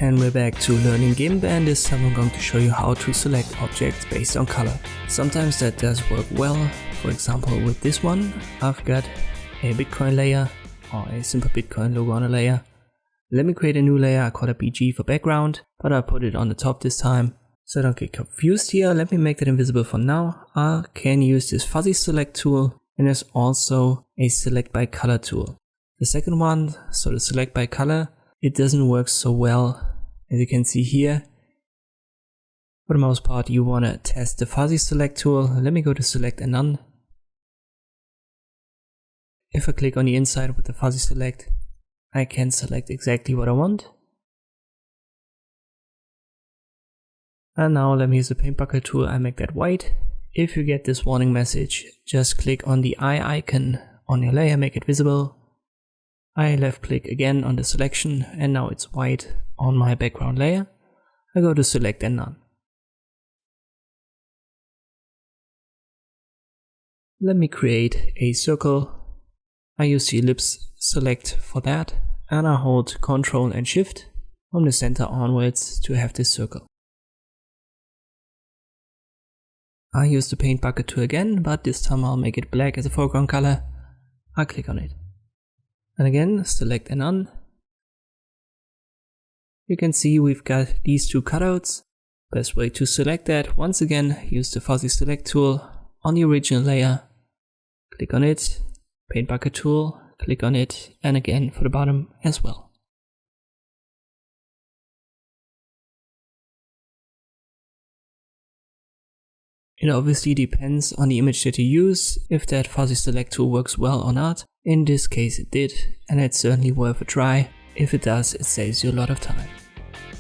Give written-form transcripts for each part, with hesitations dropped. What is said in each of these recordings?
And we're back to learning Gimp, and this time I'm going to show you how to select objects based on color. Sometimes that does work well. For example, with this one, I've got a Bitcoin layer or a simple Bitcoin logo on a layer. Let me create a new layer. I call it BG for background, but I'll put it on the top this time. So don't get confused here. Let me make that invisible for now. I can use this fuzzy select tool, and there's also a select by color tool. The second one, so the select by color, it doesn't work so well. As you can see here, for the most part you want to test the fuzzy select tool. Let me go to select and none. If I click on the inside with the fuzzy select, I can select exactly what I want. And now let me use the paint bucket tool. I make that white. If you get this warning message, just click on the eye icon on your layer, make it visible. I left click again on the selection, and now it's white on my background layer. I go to select and none. Let me create a circle. I use the ellipse select for that, and I hold Ctrl and Shift from the center onwards to have this circle. I use the paint bucket tool again, but this time I'll make it black as a foreground color. I click on it. And again, select and none. You can see we've got these two cutouts. Best way to select that, once again, use the fuzzy select tool on the original layer. Click on it, paint bucket tool, click on it, and again for the bottom as well. It obviously depends on the image that you use, if that fuzzy select tool works well or not. In this case it did, and it's certainly worth a try. If it does, it saves you a lot of time.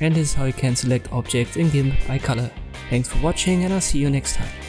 And this is how you can select objects in Gimp by color. Thanks for watching, and I'll see you next time.